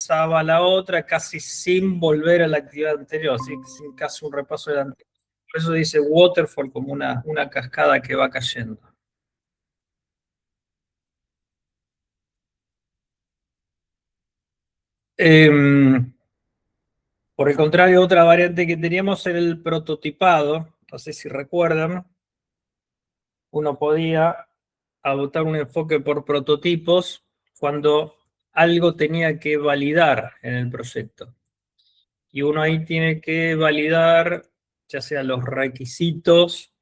pasaba a la otra casi sin volver a la actividad anterior, así que sin casi un repaso de la anterior. Por eso dice waterfall como una cascada que va cayendo. Por el contrario, otra variante que teníamos era el prototipado. No sé si recuerdan, uno podía adoptar un enfoque por prototipos cuando algo tenía que validar en el proyecto. Y uno ahí tiene que validar ya sea los requisitos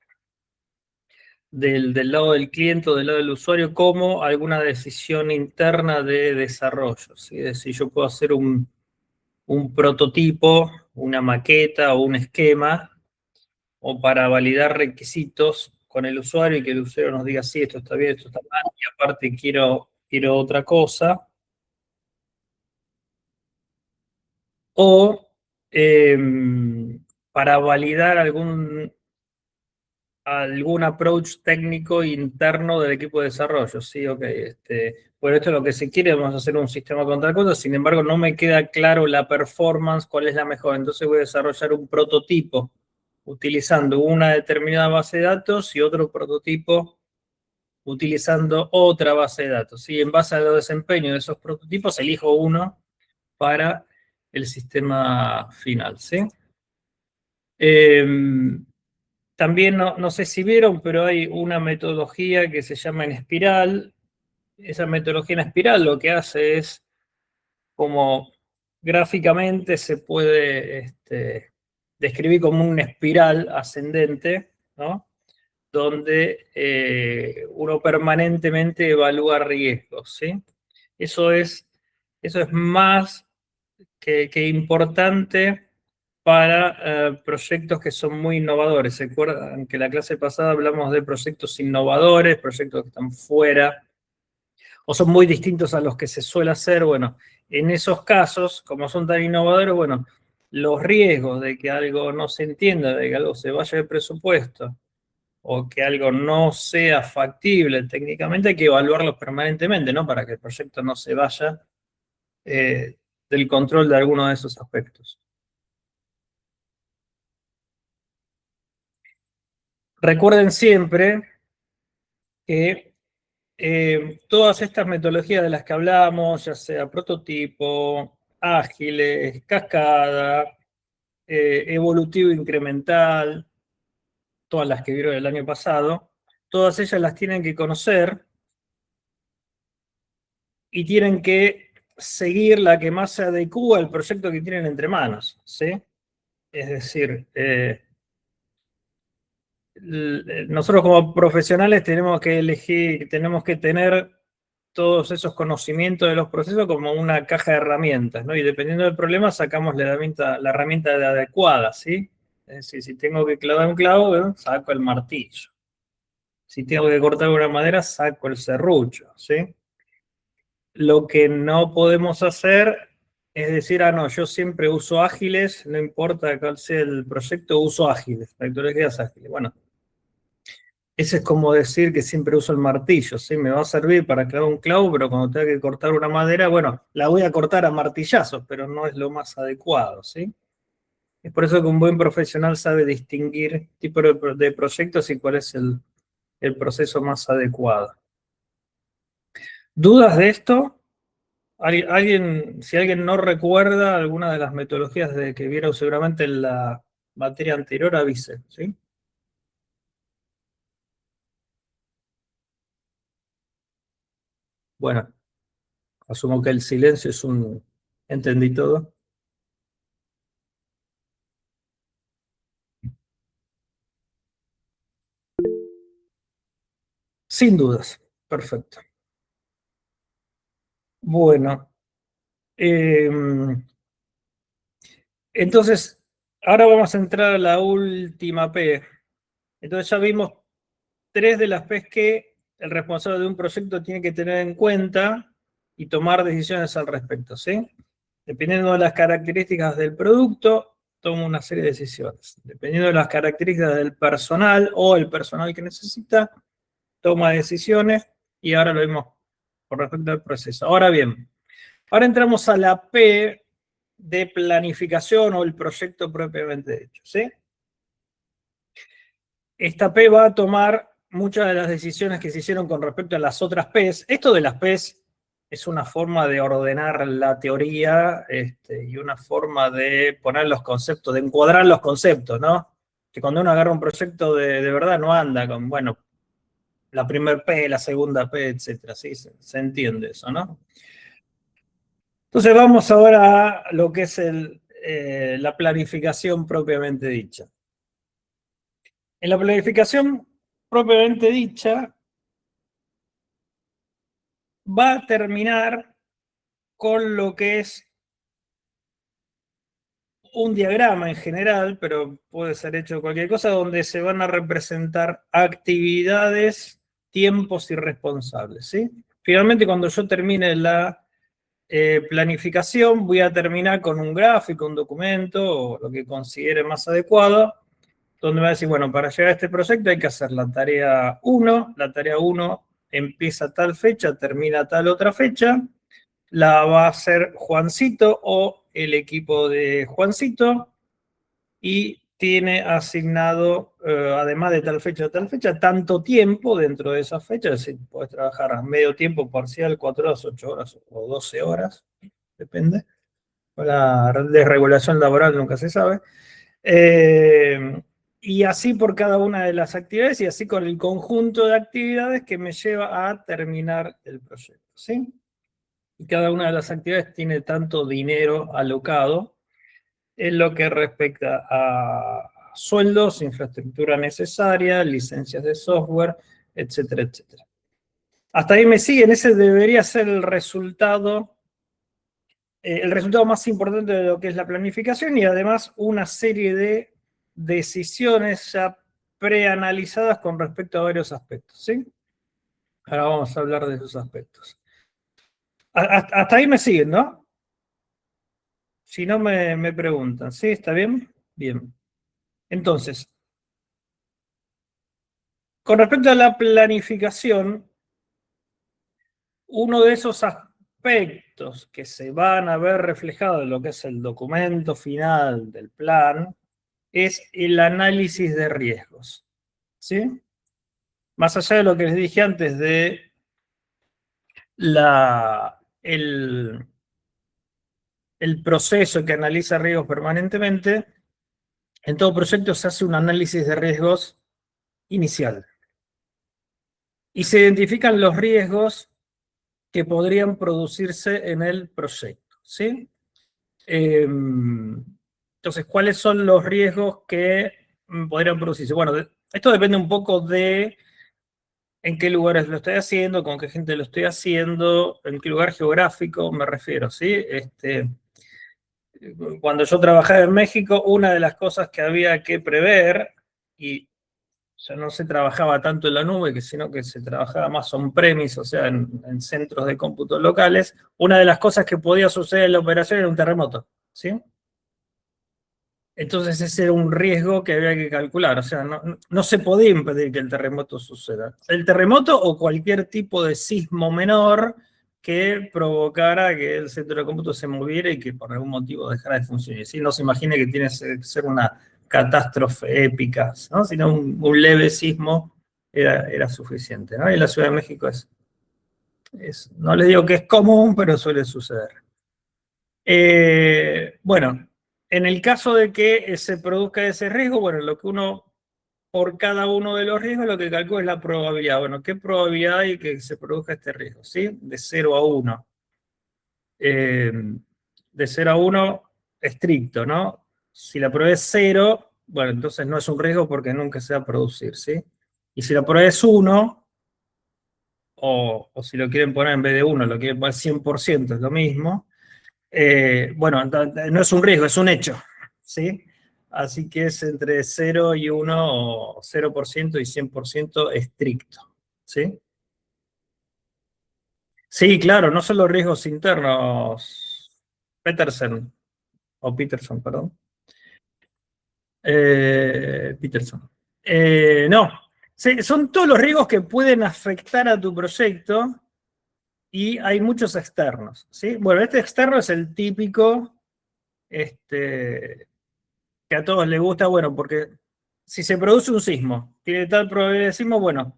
del lado del cliente o del lado del usuario, como alguna decisión interna de desarrollo, ¿sí? Es decir, yo puedo hacer un prototipo, una maqueta o un esquema, o para validar requisitos con el usuario y que el usuario nos diga, sí, esto está bien, esto está mal, y aparte quiero otra cosa. O eh, para validar algún approach técnico interno del equipo de desarrollo. Sí, ok. Bueno, esto es lo que se quiere, vamos a hacer un sistema con tal cosa, sin embargo, no me queda claro la performance, cuál es la mejor. Entonces voy a desarrollar un prototipo utilizando una determinada base de datos y otro prototipo utilizando otra base de datos. ¿Sí? En base a los desempeños de esos prototipos, elijo uno para el sistema final. ¿Sí? Eh, También no sé si vieron, pero hay una metodología que se llama en espiral. Esa metodología en espiral lo que hace es como gráficamente se puede describir como una espiral ascendente, ¿no? Donde uno permanentemente evalúa riesgos, ¿sí? Eso es, eso es más que importante para proyectos que son muy innovadores. ¿Se acuerdan que la clase pasada hablamos de proyectos innovadores, proyectos que están fuera o son muy distintos a los que se suele hacer? Bueno, en esos casos, como son tan innovadores, bueno, los riesgos de que algo no se entienda, de que algo se vaya de presupuesto o que algo no sea factible técnicamente, hay que evaluarlos permanentemente, ¿no? Para que el proyecto no se vaya del control de alguno de esos aspectos. Recuerden siempre que todas estas metodologías de las que hablamos, ya sea prototipo, ágiles, cascada, evolutivo incremental, todas las que vieron el año pasado, todas ellas las tienen que conocer y tienen que seguir la que más se adecúa al proyecto que tienen entre manos, ¿sí? Es decir, nosotros como profesionales tenemos que elegir, tenemos que tener todos esos conocimientos de los procesos como una caja de herramientas, ¿no? Y dependiendo del problema sacamos la herramienta adecuada, ¿sí? Es decir, si tengo que clavar un clavo, bueno, saco el martillo. Si tengo que cortar una madera, saco el serrucho, ¿sí? Lo que no podemos hacer es decir, no, yo siempre uso ágiles, no importa cuál sea el proyecto, uso ágiles, metodologías ágiles. Bueno, ese es como decir que siempre uso el martillo, ¿sí? Me va a servir para clavar un clavo, pero cuando tenga que cortar una madera, bueno, la voy a cortar a martillazos, pero no es lo más adecuado, ¿sí? Es por eso que un buen profesional sabe distinguir tipo de proyectos y cuál es el proceso más adecuado. ¿Dudas de esto? Si alguien no recuerda alguna de las metodologías de que vieron seguramente en la materia anterior, avise, ¿sí? Bueno, asumo que el silencio es un... ¿Entendí todo? Sin dudas. Perfecto. Bueno, eh, entonces, ahora vamos a entrar a la última P. Entonces ya vimos tres de las P's que el responsable de un proyecto tiene que tener en cuenta y tomar decisiones al respecto, ¿sí? Dependiendo de las características del producto, toma una serie de decisiones. Dependiendo de las características del personal o el personal que necesita, toma decisiones y ahora lo vemos con respecto al proceso. Ahora bien, Ahora entramos a la P de planificación o el proyecto propiamente dicho, ¿sí? Esta P va a tomar muchas de las decisiones que se hicieron con respecto a las otras P's. Esto de las P's es una forma de ordenar la teoría y una forma de poner los conceptos, de encuadrar los conceptos, ¿no? Que cuando uno agarra un proyecto de verdad no anda con, bueno, la primera P, la segunda P, etcétera, ¿sí? Se entiende eso, ¿no? Entonces vamos ahora a lo que es la planificación propiamente dicha. En la planificación propiamente dicha va a terminar con lo que es un diagrama en general, pero puede ser hecho de cualquier cosa, donde se van a representar actividades, tiempos y responsables, ¿sí? Finalmente, cuando yo termine la planificación, voy a terminar con un gráfico, un documento, o lo que considere más adecuado, donde me va a decir, bueno, para llegar a este proyecto hay que hacer la tarea 1, la tarea 1 empieza tal fecha, termina tal otra fecha, la va a hacer Juancito o el equipo de Juancito y tiene asignado, además de tal fecha a tal fecha, tanto tiempo dentro de esa fecha, es decir, puedes trabajar a medio tiempo parcial, 4 horas, 8 horas o 12 horas, depende. La desregulación laboral nunca se sabe. Y así por cada una de las actividades y así con el conjunto de actividades que me lleva a terminar el proyecto, ¿sí? Y cada una de las actividades tiene tanto dinero alocado en lo que respecta a sueldos, infraestructura necesaria, licencias de software, etcétera, etcétera. Hasta ahí me siguen, ese debería ser el resultado más importante de lo que es la planificación y además una serie de decisiones ya preanalizadas con respecto a varios aspectos, ¿sí? Ahora vamos a hablar de esos aspectos. Hasta ahí me siguen, ¿no? Si no me preguntan, ¿sí? ¿Está bien? Bien. Entonces, con respecto a la planificación, uno de esos aspectos que se van a ver reflejados en lo que es el documento final del plan es el análisis de riesgos, ¿sí? Más allá de lo que les dije antes de la, el proceso que analiza riesgos permanentemente, en todo proyecto se hace un análisis de riesgos inicial. Y se identifican los riesgos que podrían producirse en el proyecto, ¿sí? Entonces, ¿cuáles son los riesgos que podrían producirse? Bueno, esto depende un poco de en qué lugares lo estoy haciendo, con qué gente lo estoy haciendo, en qué lugar geográfico me refiero, ¿sí? Cuando yo trabajaba en México, una de las cosas que había que prever, y ya no se trabajaba tanto en la nube, sino que se trabajaba más on-premise, o sea, en centros de cómputo locales, una de las cosas que podía suceder en la operación era un terremoto, ¿sí? Entonces ese era un riesgo que había que calcular, o sea, no se podía impedir que el terremoto suceda. El terremoto o cualquier tipo de sismo menor que provocara que el centro de cómputo se moviera y que por algún motivo dejara de funcionar. ¿Sí? No se imagine que tiene que ser una catástrofe épica, ¿no? Sino un leve sismo era suficiente, ¿no? Y en la Ciudad de México no les digo que es común, pero suele suceder. Bueno, en el caso de que se produzca ese riesgo, bueno, lo que uno, por cada uno de los riesgos, lo que calcula es la probabilidad. Bueno, ¿qué probabilidad hay que se produzca este riesgo? ¿Sí? De 0 a 1. De 0 a 1 estricto, ¿no? Si la probabilidad es 0, bueno, entonces no es un riesgo porque nunca se va a producir, ¿sí? Y si la probabilidad es 1, o si lo quieren poner en vez de 1, lo quieren poner 100%, es lo mismo. Bueno, no es un riesgo, es un hecho, ¿sí? Así que es entre 0 y 1, o 0% y 100% estricto, ¿sí? Sí, claro, no son los riesgos internos. Peterson, perdón. Peterson. No, sí, son todos los riesgos que pueden afectar a tu proyecto y hay muchos externos, ¿sí? Bueno, este externo es el típico, que a todos les gusta, bueno, porque si se produce un sismo, tiene tal probabilidad de sismo, bueno,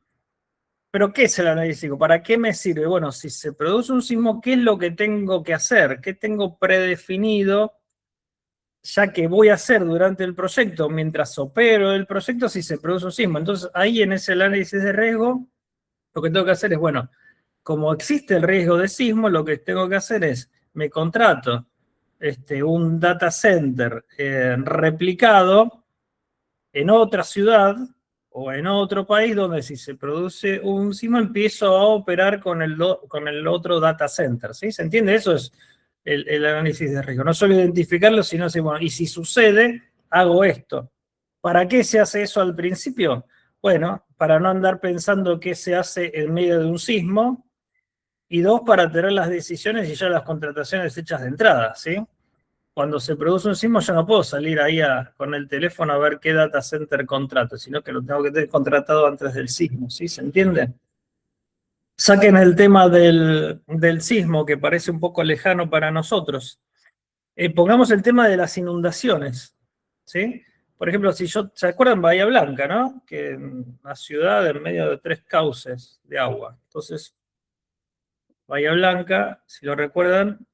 pero ¿qué es el análisis sísmico? ¿Para qué me sirve? Bueno, si se produce un sismo, ¿qué es lo que tengo que hacer? ¿Qué tengo predefinido? Ya que voy a hacer durante el proyecto, mientras opero el proyecto, si se produce un sismo. Entonces, ahí en ese análisis de riesgo, lo que tengo que hacer es, bueno, como existe el riesgo de sismo, lo que tengo que hacer es, me contrato un data center replicado en otra ciudad o en otro país donde si se produce un sismo empiezo a operar con el otro data center, ¿sí? ¿Se entiende? Eso es el análisis de riesgo. No solo identificarlo, sino decir, bueno, y si sucede, hago esto. ¿Para qué se hace eso al principio? Bueno, para no andar pensando qué se hace en medio de un sismo, y dos, para tener las decisiones y ya las contrataciones hechas de entrada, ¿sí? Cuando se produce un sismo, yo no puedo salir ahí con el teléfono a ver qué data center contrato, sino que lo tengo que tener contratado antes del sismo, ¿sí? ¿Se entiende? Saquen el tema del sismo, que parece un poco lejano para nosotros. Pongamos el tema de las inundaciones, ¿sí? Por ejemplo, ¿se acuerdan Bahía Blanca, no? Que es una ciudad en medio de 3 cauces de agua. Entonces, Bahía Blanca, si lo recuerdan,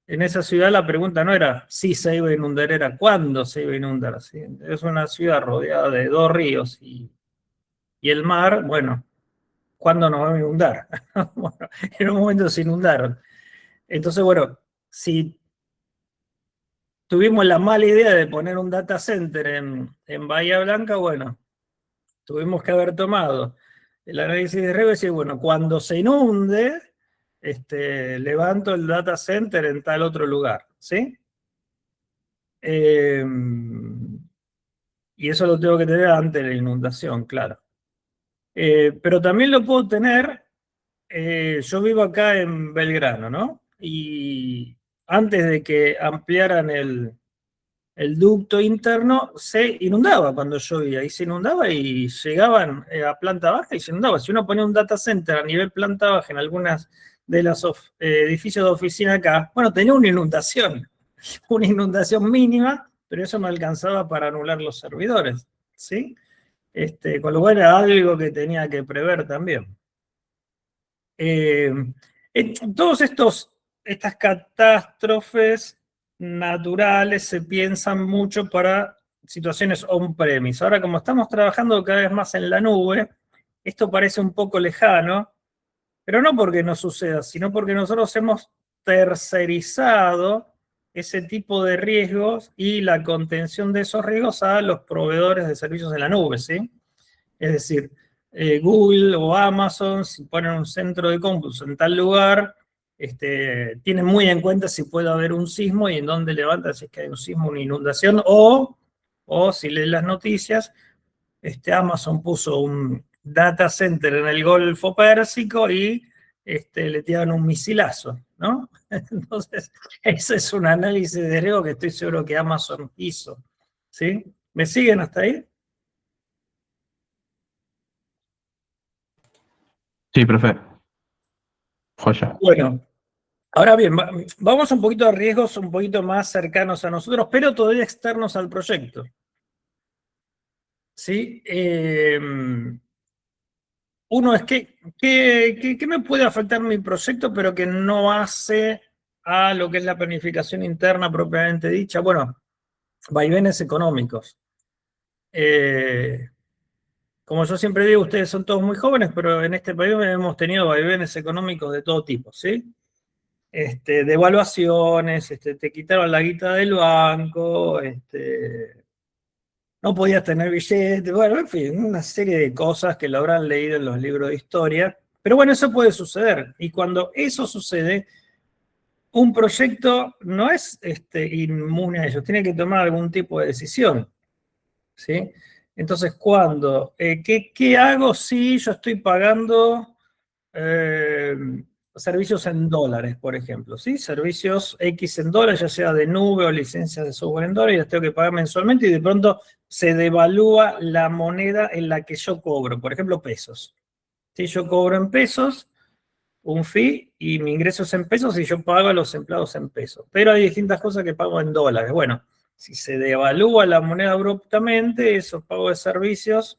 en esa ciudad la pregunta no era si se iba a inundar, era cuándo se iba a inundar. ¿Sí? Es una ciudad rodeada de 2 ríos y el mar, bueno, ¿cuándo nos va a inundar? Bueno, en un momento se inundaron. Entonces, bueno, si tuvimos la mala idea de poner un data center en Bahía Blanca, bueno, tuvimos que haber tomado el análisis de riesgo y decir, bueno, cuando se inunde, levanto el data center en tal otro lugar, ¿sí? Y eso lo tengo que tener antes de la inundación, claro. Pero también lo puedo tener, yo vivo acá en Belgrano, ¿no? Y antes de que ampliaran el ducto interno, se inundaba cuando llovía, y se inundaba y llegaban a planta baja y se inundaba. Si uno pone un data center a nivel planta baja en algunas de los edificios de oficina acá, bueno, tenía una inundación mínima, pero eso me alcanzaba para anular los servidores, ¿sí? Con lo cual era algo que tenía que prever también. Eh, Todos estas catástrofes naturales se piensan mucho para situaciones on-premise. Ahora, como estamos trabajando cada vez más en la nube, esto parece un poco lejano, pero no porque no suceda, sino porque nosotros hemos tercerizado ese tipo de riesgos y la contención de esos riesgos a los proveedores de servicios en la nube, ¿sí? Es decir, Google o Amazon, si ponen un centro de cómputos en tal lugar, tienen muy en cuenta si puede haber un sismo y en dónde levanta si es que hay un sismo, una inundación, o si leen las noticias, Amazon puso un data center en el Golfo Pérsico y le tiraron un misilazo, ¿no? Entonces, ese es un análisis de riesgo que estoy seguro que Amazon hizo, ¿sí? ¿Me siguen hasta ahí? Sí, profe. Joya. Bueno, ahora bien, vamos un poquito a riesgos un poquito más cercanos a nosotros, pero todavía externos al proyecto. ¿Sí? Uno es ¿qué me puede afectar mi proyecto, pero que no hace a lo que es la planificación interna propiamente dicha? Bueno, vaivenes económicos. Como yo siempre digo, ustedes son todos muy jóvenes, pero en este país hemos tenido vaivenes económicos de todo tipo, ¿sí? Devaluaciones, te quitaron la guita del banco, no podías tener billetes, bueno, en fin, una serie de cosas que lo habrán leído en los libros de historia. Pero bueno, eso puede suceder. Y cuando eso sucede, un proyecto no es inmune a ello, tiene que tomar algún tipo de decisión, ¿sí? Entonces, ¿qué hago si yo estoy pagando eh, servicios en dólares, por ejemplo? ¿Sí? Servicios X en dólares, ya sea de nube o licencias de software en dólares, y las tengo que pagar mensualmente y de pronto se devalúa la moneda en la que yo cobro, por ejemplo, pesos. ¿Sí? Yo cobro en pesos un fee y mi ingreso es en pesos y yo pago a los empleados en pesos. Pero hay distintas cosas que pago en dólares. Bueno, si se devalúa la moneda abruptamente, esos pagos de servicios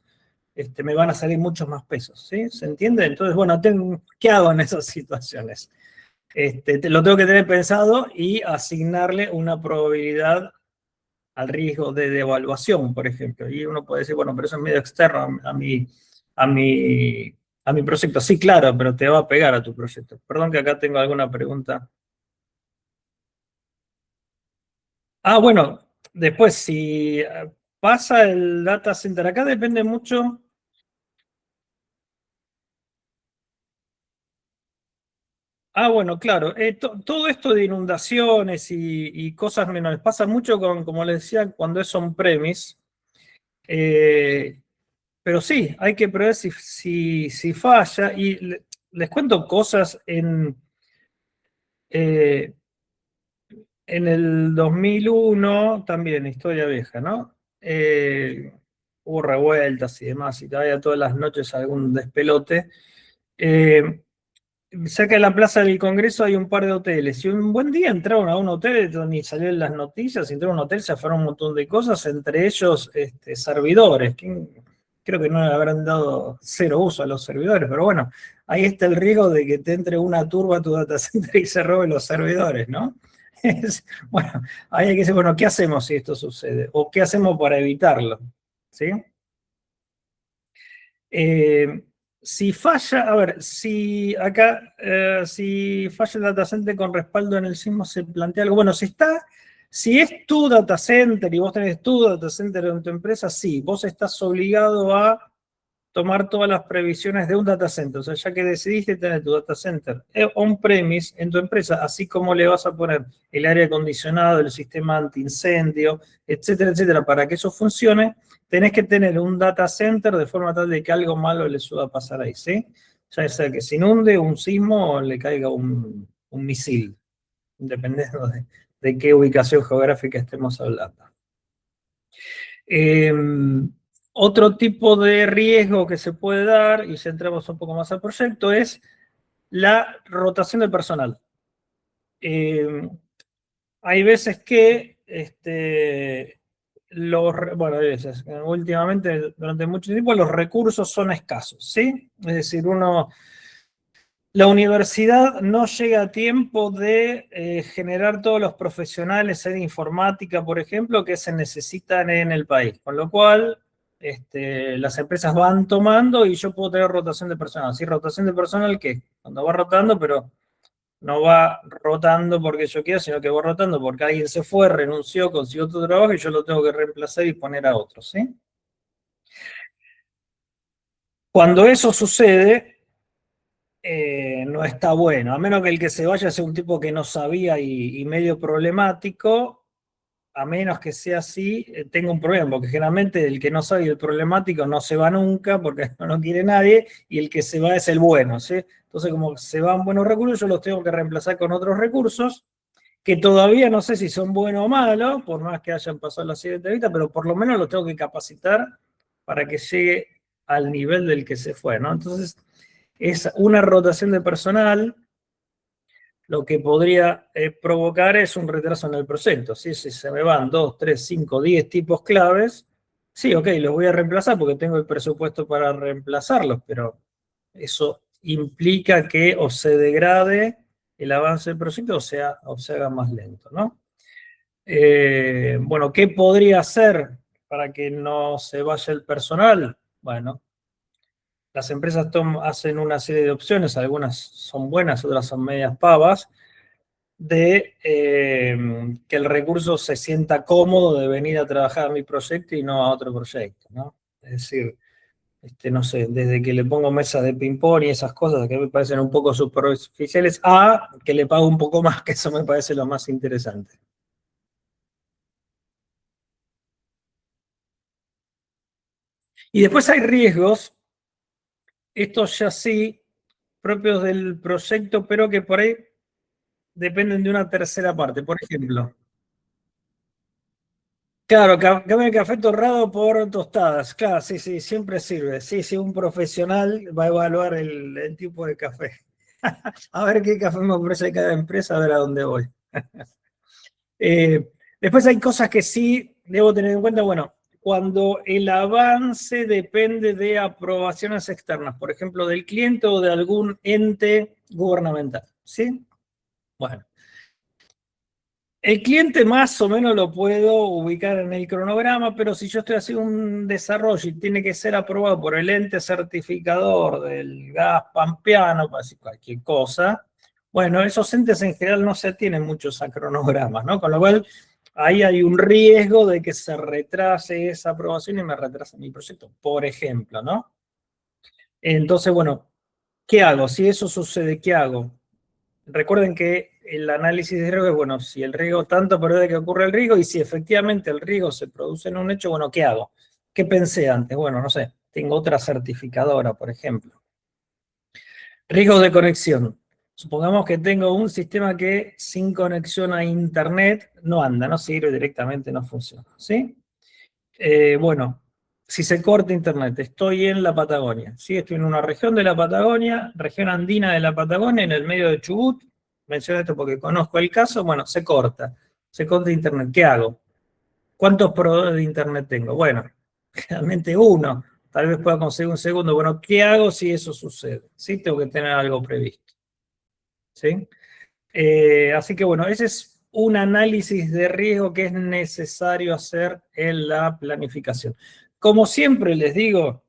me van a salir muchos más pesos, ¿sí? ¿Se entiende? Entonces, bueno, ¿qué hago en esas situaciones? Lo tengo que tener pensado y asignarle una probabilidad al riesgo de devaluación, por ejemplo. Y uno puede decir, bueno, pero eso es medio externo a mi, a mi proyecto. Sí, claro, pero te va a pegar a tu proyecto. Perdón que acá tengo alguna pregunta. Bueno, después, si pasa el data center, acá depende mucho. Bueno, claro. Todo esto de inundaciones y cosas menores pasa mucho con, como les decía, cuando es on-premise. Pero sí, hay que prever si falla. Y les cuento cosas eh, en el 2001, también, historia vieja, ¿no? Hubo revueltas y demás, y todavía todas las noches algún despelote. Eh, Cerca de la Plaza del Congreso hay un par de hoteles. Y un buen día entraron a un hotel, ni salió en las noticias, entraron a un hotel, se afueron un montón de cosas, entre ellos servidores. Creo que no le habrán dado cero uso a los servidores, pero bueno, ahí está el riesgo de que te entre una turba a tu data center y se robe los servidores, ¿no? Bueno, ahí hay que decir, bueno, ¿qué hacemos si esto sucede? ¿O qué hacemos para evitarlo? ¿Sí? Eh, si falla, a ver, si acá, si falla el data center con respaldo en el sismo, se plantea algo. Bueno, si es tu data center y vos tenés tu data center en tu empresa, sí, vos estás obligado a tomar todas las previsiones de un data center. O sea, ya que decidiste tener tu data center on-premise en tu empresa, así como le vas a poner el aire acondicionado, el sistema antiincendio, etcétera, etcétera, para que eso funcione, tenés que tener un data center de forma tal de que algo malo le suba a pasar ahí, ¿sí? Ya sea que se inunde, un sismo o le caiga un misil, dependiendo de qué ubicación geográfica estemos hablando. Eh, Otro tipo de riesgo que se puede dar, y centramos un poco más al proyecto, es la rotación del personal. Hay veces que, bueno, hay veces, últimamente, durante mucho tiempo, los recursos son escasos, ¿sí? Es decir, la universidad no llega a tiempo de generar todos los profesionales en informática, por ejemplo, que se necesitan en el país. Con lo cual, las empresas van tomando y yo puedo tener rotación de personal. ¿Sí? Rotación de personal que cuando va rotando, pero no va rotando porque yo quiero, sino que va rotando porque alguien se fue, renunció, consiguió otro trabajo y yo lo tengo que reemplazar y poner a otro. ¿Sí? Cuando eso sucede, no está bueno, a menos que el que se vaya sea un tipo que no sabía y medio problemático, a menos que sea así, tengo un problema, porque generalmente el que no sabe y el problemático no se va nunca porque no lo quiere nadie, y el que se va es el bueno, ¿sí? Entonces, como se van buenos recursos, yo los tengo que reemplazar con otros recursos, que todavía no sé si son buenos o malos, por más que hayan pasado la siguiente entrevista, pero por lo menos los tengo que capacitar para que llegue al nivel del que se fue, ¿no? Entonces, es una rotación de personal, lo que podría provocar es un retraso en el proyecto. ¿Sí? Si se me van 2, 3, 5, 10 tipos claves, sí, ok, los voy a reemplazar porque tengo el presupuesto para reemplazarlos, pero eso implica que o se degrade el avance del proyecto o se haga más lento, ¿no? Bueno, ¿qué podría hacer para que no se vaya el personal? Bueno, las empresas hacen una serie de opciones, algunas son buenas, otras son medias pavas, de que el recurso se sienta cómodo de venir a trabajar a mi proyecto y no a otro proyecto, ¿no? Es decir, no sé, desde que le pongo mesas de ping-pong y esas cosas que me parecen un poco superficiales, a que le pago un poco más, que eso me parece lo más interesante. Y después hay riesgos, estos ya sí, propios del proyecto, pero que por ahí dependen de una tercera parte. Por ejemplo, claro, cambio el café torrado por tostadas. Claro, sí, sí, siempre sirve. Sí, sí, un profesional va a evaluar el tipo de café. A ver qué café me ofrece cada empresa, a ver a dónde voy. Después hay cosas que sí debo tener en cuenta. Bueno, cuando el avance depende de aprobaciones externas, por ejemplo, del cliente o de algún ente gubernamental, ¿sí? Bueno, el cliente más o menos lo puedo ubicar en el cronograma, pero si yo estoy haciendo un desarrollo y tiene que ser aprobado por el ente certificador del gas pampeano, para decir cualquier cosa, bueno, esos entes en general no se atienen muchos a cronogramas, ¿no? Con lo cual, ahí hay un riesgo de que se retrase esa aprobación y me retrase mi proyecto, por ejemplo, ¿no? Entonces, bueno, ¿qué hago? Si eso sucede, ¿qué hago? Recuerden que el análisis de riesgo es, bueno, si el riesgo tanto periodo que ocurre el riesgo y si efectivamente el riesgo se produce en un hecho, bueno, ¿qué hago? ¿Qué pensé antes? Bueno, no sé, tengo otra certificadora, por ejemplo. Riesgos de conexión. Supongamos que tengo un sistema que sin conexión a internet no anda, no sirve directamente, no funciona, ¿sí? Bueno, si se corta internet, estoy en la Patagonia, ¿sí? Estoy en una región de la Patagonia, región andina de la Patagonia, en el medio de Chubut. Menciono esto porque conozco el caso. Bueno, se corta internet. ¿Qué hago? ¿Cuántos proveedores de internet tengo? Bueno, realmente uno. Tal vez pueda conseguir un segundo. Bueno, ¿qué hago si eso sucede? ¿Sí? Tengo que tener algo previsto. ¿Sí? Así que bueno, ese es un análisis de riesgo que es necesario hacer en la planificación. Como siempre les digo,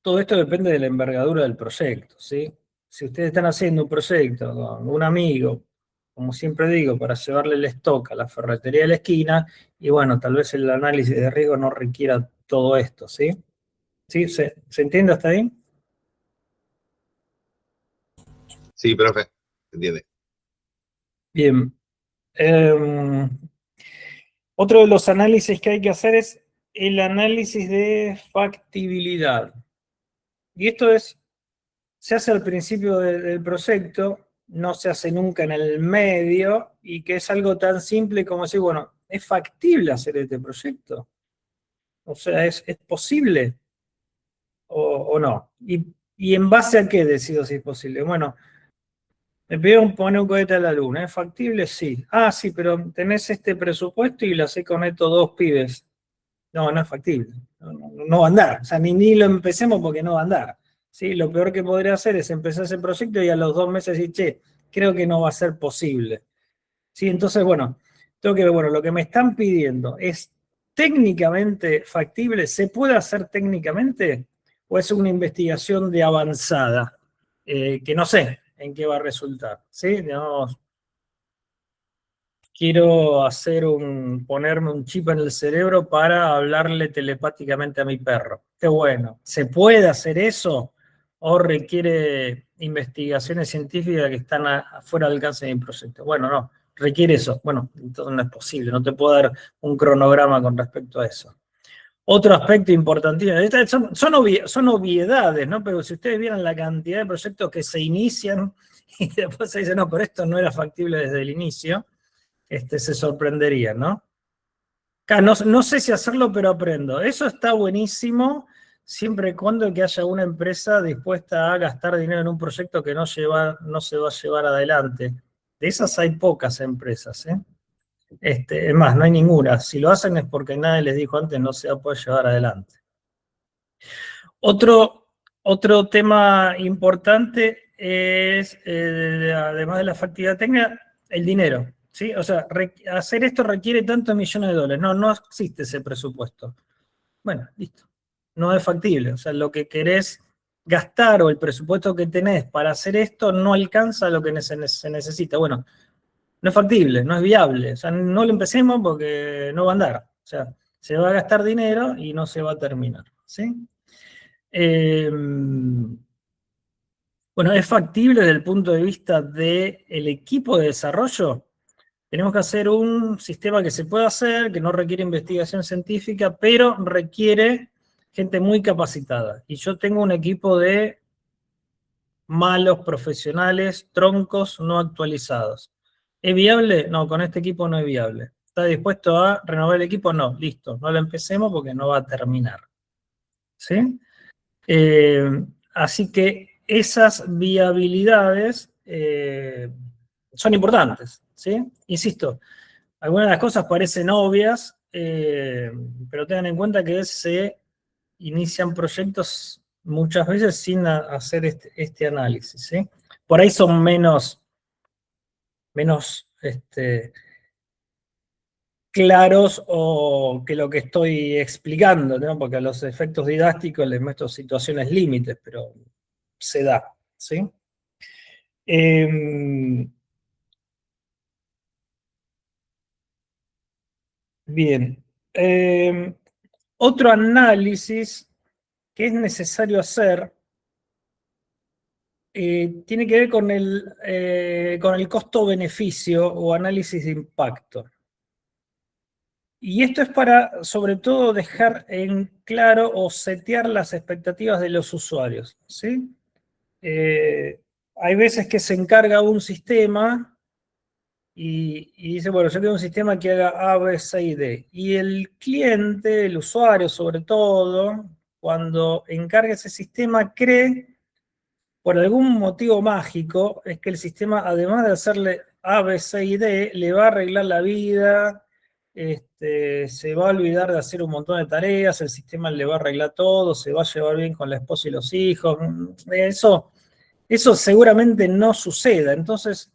todo esto depende de la envergadura del proyecto, ¿sí? Si ustedes están haciendo un proyecto con un amigo, como siempre digo, para llevarle el stock a la ferretería de la esquina, y bueno, tal vez el análisis de riesgo no requiera todo esto, ¿sí? ¿Sí? ¿Se entiende hasta ahí? Sí, profe, entiende. Bien. Otro de los análisis que hay que hacer es el análisis de factibilidad. Y esto se hace al principio del proyecto, no se hace nunca en el medio, y que es algo tan simple como decir, bueno, ¿es factible hacer este proyecto? O sea, ¿es posible o no? ¿Y en base a qué decido si es posible? Bueno, me pidieron poner un cohete a la luna. ¿Es factible? Sí. Ah, sí, pero tenés este presupuesto y lo hacé con estos dos pibes. No, no es factible. No va a andar. O sea, ni lo empecemos porque no va a andar. ¿Sí? Lo peor que podría hacer es empezar ese proyecto y a los 2 meses decir, che, creo que no va a ser posible. ¿Sí? Entonces, bueno, tengo que ver, bueno, lo que me están pidiendo es técnicamente factible. ¿Se puede hacer técnicamente? ¿O es una investigación de avanzada? Que no sé en qué va a resultar. ¿Sí? Digamos, quiero ponerme un chip en el cerebro para hablarle telepáticamente a mi perro. Qué bueno. ¿Se puede hacer eso? ¿O requiere investigaciones científicas que están fuera del alcance de mi proyecto? Bueno, no, requiere eso. Bueno, entonces no es posible. No te puedo dar un cronograma con respecto a eso. Otro aspecto importantísimo, son obviedades, ¿no? Pero si ustedes vieran la cantidad de proyectos que se inician y después se dice, no, pero esto no era factible desde el inicio, se sorprendería, ¿no? No sé si hacerlo, pero aprendo. Eso está buenísimo, siempre y cuando que haya una empresa dispuesta a gastar dinero en un proyecto que no se va a llevar adelante. De esas hay pocas empresas, ¿eh? Es más, no hay ninguna. Si lo hacen es porque nadie les dijo antes no se va a poder llevar adelante. Otro tema importante es, además de la factibilidad técnica, el dinero. ¿Sí? O sea, hacer esto requiere tantos millones de dólares. No existe ese presupuesto. Bueno, listo. No es factible. O sea, lo que querés gastar o el presupuesto que tenés para hacer esto no alcanza lo que se necesita. Bueno, no es factible, no es viable. O sea, no lo empecemos porque no va a andar. O sea, se va a gastar dinero y no se va a terminar. ¿Sí? Bueno, ¿es factible desde el punto de vista del equipo de desarrollo? Tenemos que hacer un sistema que se pueda hacer, que no requiere investigación científica, pero requiere gente muy capacitada. Y yo tengo un equipo de malos profesionales, troncos no actualizados. ¿Es viable? No, con este equipo no es viable. ¿Está dispuesto a renovar el equipo? No, listo, no lo empecemos porque no va a terminar. ¿Sí? Así que esas viabilidades son importantes, ¿sí? Insisto, algunas de las cosas parecen obvias, pero tengan en cuenta que se inician proyectos muchas veces sin hacer este análisis, ¿sí? Por ahí son menos claros o que lo que estoy explicando, ¿no? Porque a los efectos didácticos les meto situaciones límites, pero se da, ¿sí? Bien. Otro análisis que es necesario hacer tiene que ver con el costo-beneficio o análisis de impacto. Y esto es para, sobre todo, dejar en claro o setear las expectativas de los usuarios, ¿sí? Hay veces que se encarga un sistema y dice, bueno, yo quiero un sistema que haga A, B, C y D. Y el cliente, el usuario sobre todo, cuando encarga ese sistema, cree, por algún motivo mágico, es que el sistema, además de hacerle A, B, C y D, le va a arreglar la vida, se va a olvidar de hacer un montón de tareas, el sistema le va a arreglar todo, se va a llevar bien con la esposa y los hijos. Eso seguramente no suceda. Entonces,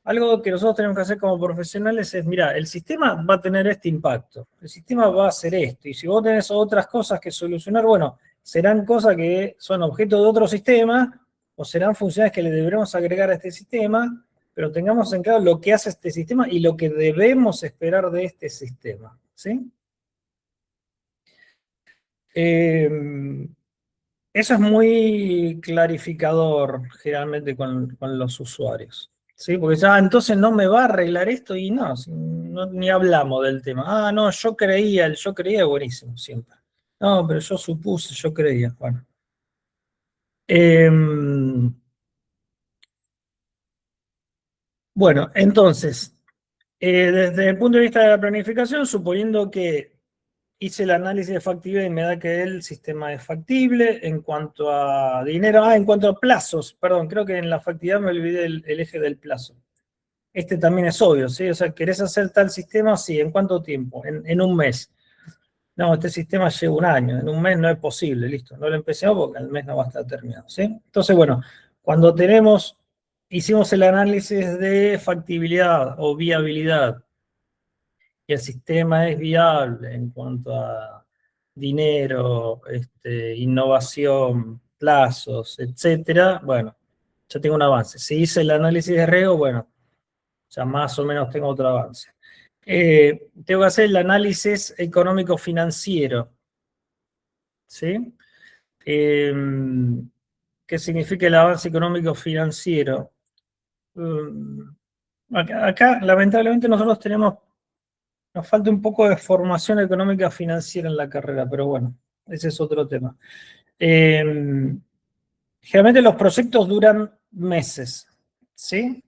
algo que nosotros tenemos que hacer como profesionales es, mira, el sistema va a tener este impacto, el sistema va a hacer esto, y si vos tenés otras cosas que solucionar, bueno, serán cosas que son objeto de otro sistema, o serán funciones que le deberemos agregar a este sistema, pero tengamos en claro lo que hace este sistema y lo que debemos esperar de este sistema, ¿sí? Eso es muy clarificador generalmente con los usuarios, ¿sí? Porque ya entonces no me va a arreglar esto y no, ni hablamos del tema. Ah, no, el yo creía buenísimo siempre. No, pero yo supuse, yo creía. Bueno. Bueno, entonces, desde el punto de vista de la planificación, suponiendo que hice el análisis de factibilidad y me da que el sistema es factible. En cuanto a dinero, en cuanto a plazos, perdón, creo que en la factibilidad me olvidé el eje del plazo. Este también es obvio, ¿sí? O sea, ¿querés hacer tal sistema? Sí, ¿en cuánto tiempo? En un mes. No, este sistema lleva un año, en un mes no es posible, listo. No lo empecemos porque el mes no va a estar terminado, ¿sí? Entonces, bueno, cuando hicimos el análisis de factibilidad o viabilidad, y el sistema es viable en cuanto a dinero, innovación, plazos, etcétera, bueno, ya tengo un avance. Si hice el análisis de riesgo, bueno, ya más o menos tengo otro avance. Tengo que hacer el análisis económico-financiero, ¿sí? ¿Qué significa el avance económico-financiero? Acá, lamentablemente, nosotros nos falta un poco de formación económica financiera en la carrera, pero bueno, ese es otro tema. Generalmente los proyectos duran meses, ¿sí?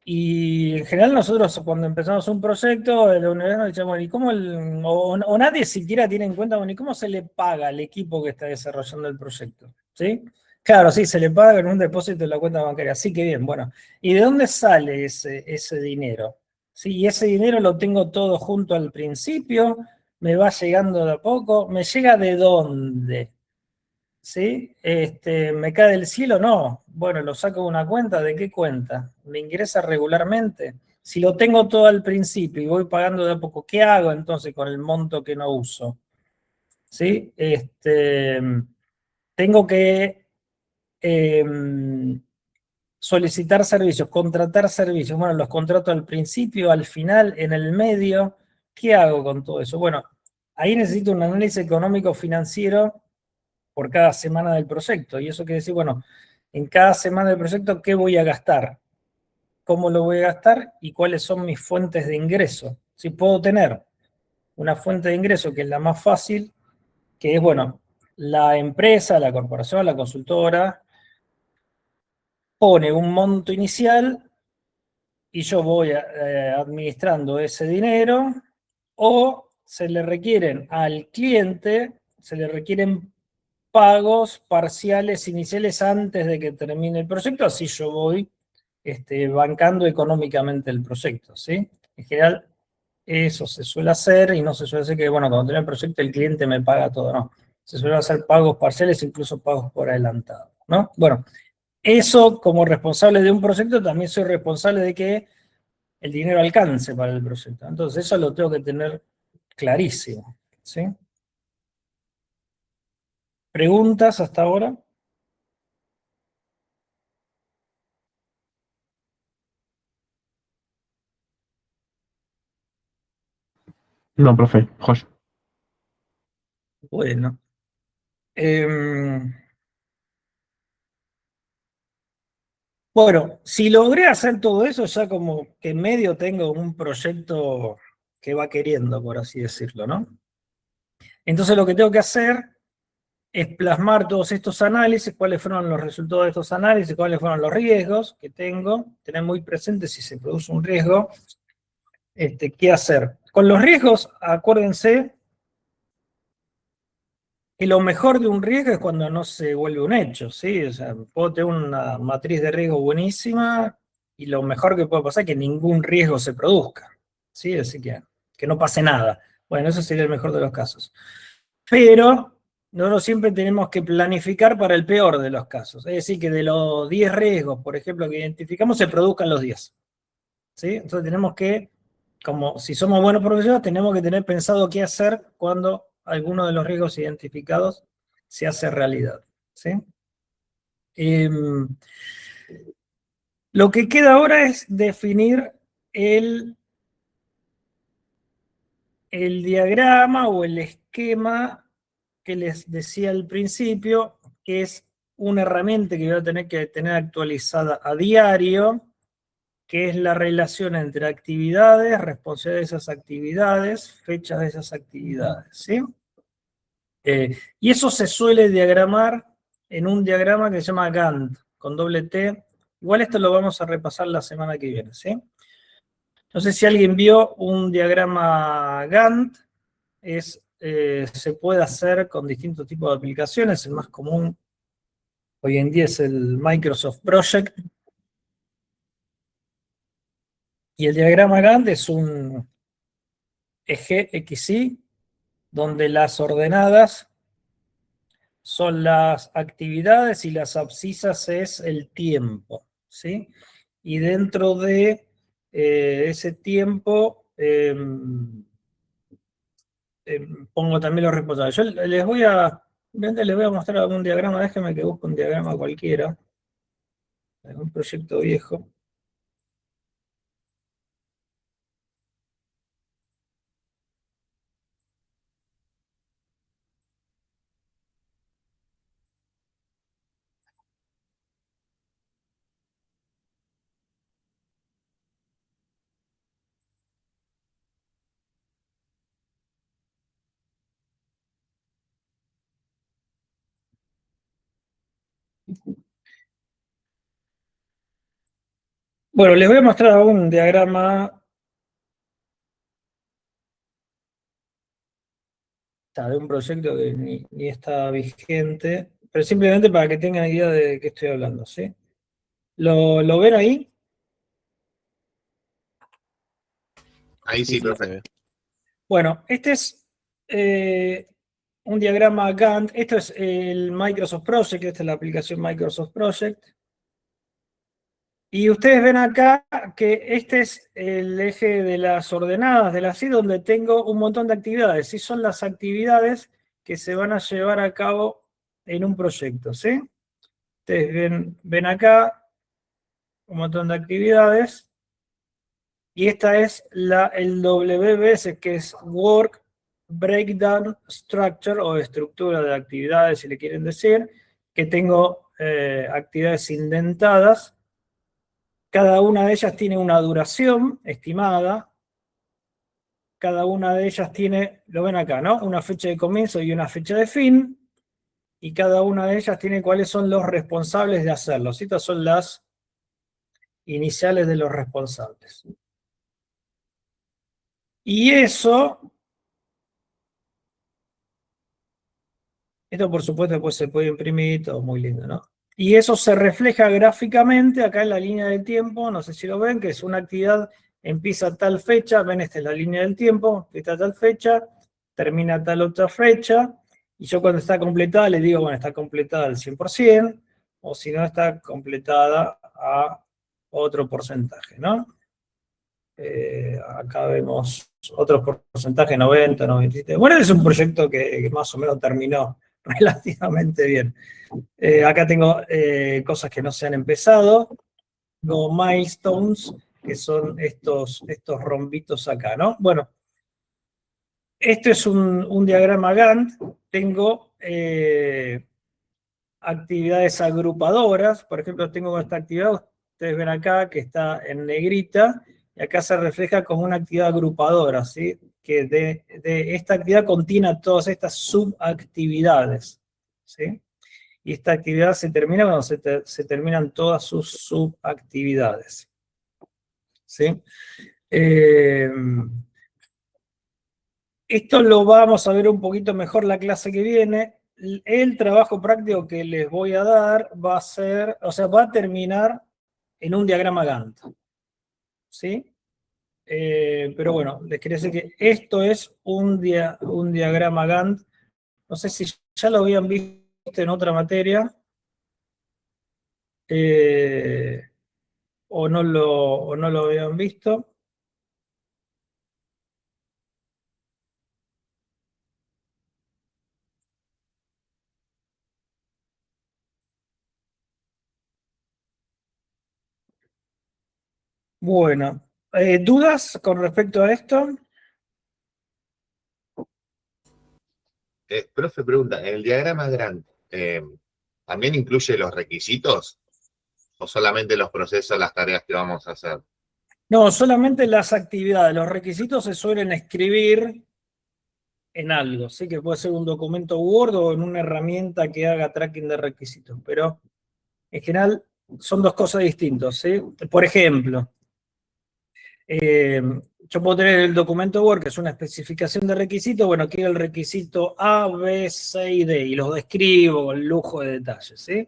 Y en general nosotros cuando empezamos un proyecto, de la universidad nos decíamos, ¿y cómo o nadie siquiera tiene en cuenta, bueno, ¿y cómo se le paga al equipo que está desarrollando el proyecto? ¿Sí? Claro, sí, se le paga en un depósito en la cuenta bancaria. Sí, que bien, bueno. ¿Y de dónde sale ese dinero? ¿Sí? Y ese dinero lo tengo todo junto al principio, me va llegando de a poco, ¿me llega de dónde? ¿Sí? ¿Me cae del cielo? No. Bueno, lo saco de una cuenta. ¿De qué cuenta? ¿Me ingresa regularmente? Si lo tengo todo al principio y voy pagando de a poco, ¿qué hago entonces con el monto que no uso? ¿Sí? Tengo que solicitar servicios, contratar servicios. Bueno, los contrato al principio, al final, en el medio. ¿Qué hago con todo eso? Bueno, ahí necesito un análisis económico financiero por cada semana del proyecto. Y eso quiere decir, bueno, en cada semana del proyecto, ¿qué voy a gastar? ¿Cómo lo voy a gastar? ¿Y cuáles son mis fuentes de ingreso? Si puedo tener una fuente de ingreso que es la más fácil, que es, bueno, la empresa, la corporación, la consultora, pone un monto inicial y yo voy administrando ese dinero, o se le requieren al cliente, se le requieren pagos parciales iniciales antes de que termine el proyecto, así yo voy bancando económicamente el proyecto, ¿sí? En general, eso se suele hacer y no se suele hacer que, bueno, cuando termine el proyecto el cliente me paga todo, no. Se suelen hacer pagos parciales, incluso pagos por adelantado, ¿no? Bueno, eso como responsable de un proyecto también soy responsable de que el dinero alcance para el proyecto. Entonces eso lo tengo que tener clarísimo, ¿sí? ¿Preguntas hasta ahora? No, profe, joya. Bueno. Bueno, si logré hacer todo eso, ya como que en medio tengo un proyecto que va queriendo, por así decirlo, ¿no? Entonces lo que tengo que hacer es plasmar todos estos análisis, cuáles fueron los resultados de estos análisis, cuáles fueron los riesgos que tengo, tener muy presente si se produce un riesgo, qué hacer. Con los riesgos, acuérdense que lo mejor de un riesgo es cuando no se vuelve un hecho, ¿sí? O sea, puedo tener una matriz de riesgo buenísima y lo mejor que puede pasar es que ningún riesgo se produzca, ¿sí? Así que no pase nada. Bueno, eso sería el mejor de los casos. Pero nosotros siempre tenemos que planificar para el peor de los casos. Es decir, que de los 10 riesgos, por ejemplo, que identificamos, se produzcan los 10. ¿Sí? Entonces tenemos que, como si somos buenos profesionales, tenemos que tener pensado qué hacer cuando alguno de los riesgos identificados se hace realidad. ¿Sí? Lo que queda ahora es definir el diagrama o el esquema que les decía al principio, que es una herramienta que voy a tener que tener actualizada a diario, que es la relación entre actividades, responsabilidad de esas actividades, fechas de esas actividades, ¿sí? Y eso se suele diagramar en un diagrama que se llama Gantt, con doble T. Igual esto lo vamos a repasar la semana que viene, ¿sí? No sé si alguien vio un diagrama Gantt, se puede hacer con distintos tipos de aplicaciones, el más común hoy en día es el Microsoft Project, y el diagrama Gantt es un eje XY, donde las ordenadas son las actividades y las abscisas es el tiempo, ¿sí? Y dentro de ese tiempo pongo también los responsables. Yo les voy a mostrar algún diagrama, déjenme que busque un diagrama cualquiera, un proyecto viejo. Bueno, les voy a mostrar un diagrama de un proyecto que ni está vigente, pero simplemente para que tengan idea de qué estoy hablando, ¿sí? ¿Lo ven ahí? Ahí sí, profe. Bueno, este es un diagrama Gantt. Esto es el Microsoft Project, esta es la aplicación Microsoft Project. Y ustedes ven acá que este es el eje de las ordenadas de la CID, donde tengo un montón de actividades. Y son las actividades que se van a llevar a cabo en un proyecto, ¿sí? Ustedes ven acá un montón de actividades. Y esta es el WBS, que es Work Breakdown Structure, o estructura de actividades, si le quieren decir, que tengo actividades indentadas. Cada una de ellas tiene una duración estimada. Cada una de ellas tiene, lo ven acá, ¿no? Una fecha de comienzo y una fecha de fin. Y cada una de ellas tiene cuáles son los responsables de hacerlo. Estas son las iniciales de los responsables. Y eso Esto, por supuesto, después se puede imprimir, todo muy lindo, ¿no? Y eso se refleja gráficamente acá en la línea del tiempo, no sé si lo ven, que es una actividad, empieza a tal fecha, ven, esta es la línea del tiempo, empieza a tal fecha, termina a tal otra fecha, y yo cuando está completada le digo, bueno, está completada al 100%, o si no está completada a otro porcentaje, ¿no? Acá vemos otros porcentajes, 90, 97. Bueno, es un proyecto que más o menos terminó relativamente bien. Acá tengo cosas que no se han empezado, tengo milestones, que son estos rombitos acá, ¿no? Bueno, esto es un diagrama Gantt, tengo actividades agrupadoras, por ejemplo, tengo esta actividad, ustedes ven acá que está en negrita, y acá se refleja como una actividad agrupadora, ¿sí? Que de esta actividad contiene todas estas subactividades, ¿sí? Y esta actividad se termina cuando se terminan todas sus subactividades, ¿sí? Esto lo vamos a ver un poquito mejor la clase que viene. El trabajo práctico que les voy a dar va a ser, o sea, va a terminar en un diagrama Gantt, ¿sí? Pero bueno, les quería decir que esto es un diagrama Gantt. No sé si ya lo habían visto en otra materia o no lo habían visto. Bueno, ¿dudas con respecto a esto? Profe, pregunta, ¿en el diagrama Gantt también incluye los requisitos o solamente los procesos, las tareas que vamos a hacer? No, solamente las actividades. Los requisitos se suelen escribir en algo, ¿sí? Que puede ser un documento Word o en una herramienta que haga tracking de requisitos, pero en general son dos cosas distintas, ¿sí? Por ejemplo, yo puedo tener el documento Word, que es una especificación de requisitos, bueno, quiero el requisito A, B, C y D, y los describo con lujo de detalles, ¿sí?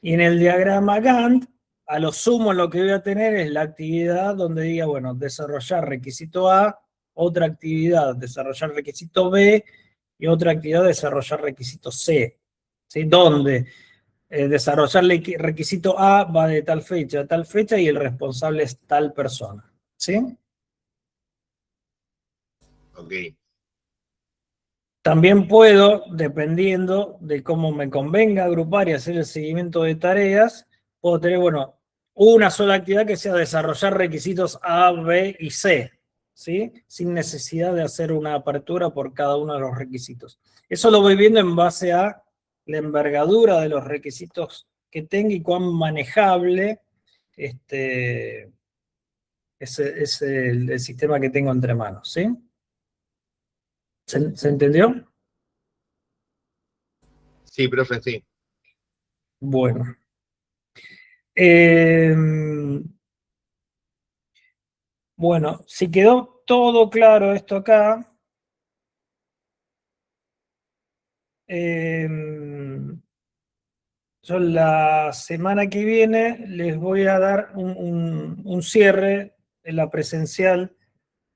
Y en el diagrama Gantt, a lo sumo lo que voy a tener es la actividad donde diga, bueno, desarrollar requisito A, otra actividad, desarrollar requisito B, y otra actividad, desarrollar requisito C. ¿Sí? Donde desarrollar requisito A va de tal fecha a tal fecha y el responsable es tal persona. ¿Sí? Ok. También puedo, dependiendo de cómo me convenga agrupar y hacer el seguimiento de tareas, puedo tener, bueno, una sola actividad que sea desarrollar requisitos A, B y C, ¿sí? Sin necesidad de hacer una apertura por cada uno de los requisitos. Eso lo voy viendo en base a la envergadura de los requisitos que tenga y cuán manejable es el sistema que tengo entre manos, ¿sí? ¿Se entendió? Sí, profe, sí. Bueno. Bueno, si quedó todo claro esto acá, yo la semana que viene les voy a dar un cierre de la presencial,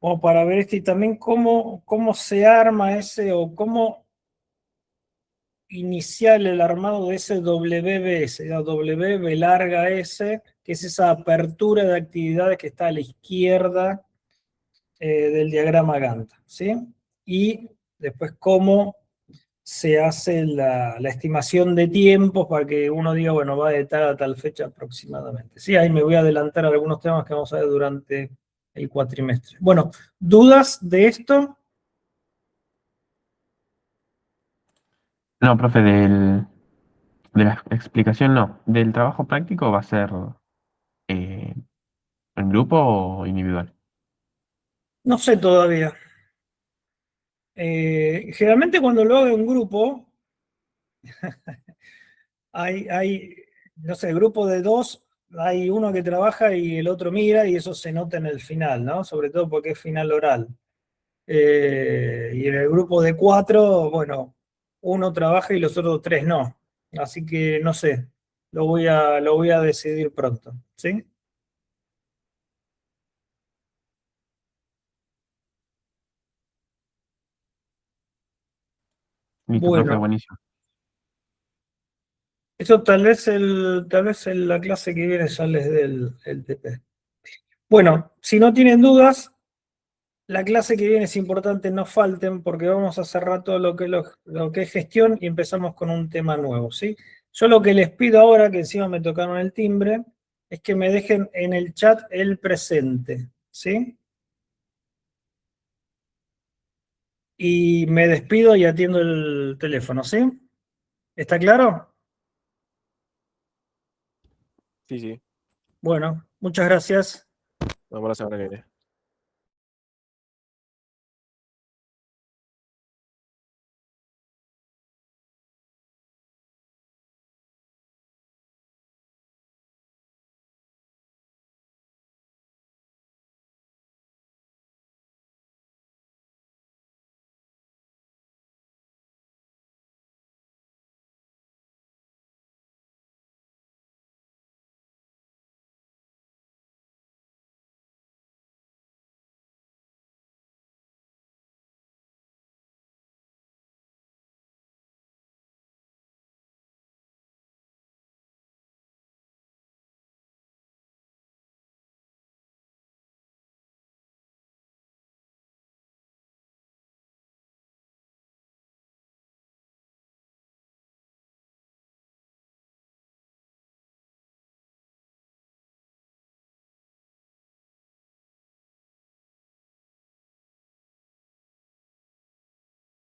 como para ver esto y también cómo se arma ese o cómo iniciar el armado de ese WBS, la W larga S, que es esa apertura de actividades que está a la izquierda del diagrama Gantt, ¿sí? Y después cómo se hace la estimación de tiempos para que uno diga, bueno, va de tal a tal fecha aproximadamente. Sí, ahí me voy a adelantar a algunos temas que vamos a ver durante el cuatrimestre. Bueno, ¿dudas de esto? No, profe, de la explicación no. Del trabajo práctico va a ser eh, en grupo o individual. No sé todavía. Generalmente cuando lo hago en grupo, hay, no sé, grupo de dos, hay uno que trabaja y el otro mira y eso se nota en el final, ¿no? Sobre todo porque es final oral. Y en el grupo de cuatro, bueno, uno trabaja y los otros 3 no. Así que no sé, lo voy a decidir pronto, ¿sí? Listo, profe, Bueno, buenísimo. eso tal vez en la clase que viene ya les dé el TP. Bueno, si no tienen dudas, la clase que viene es importante, no falten, porque vamos a cerrar todo lo que es gestión y empezamos con un tema nuevo, ¿sí? Yo lo que les pido ahora, que encima me tocaron el timbre, es que me dejen en el chat el presente, ¿sí? Y me despido y atiendo el teléfono, ¿sí? ¿Está claro? Sí, sí. Bueno, muchas gracias. Vamos a la semana que viene.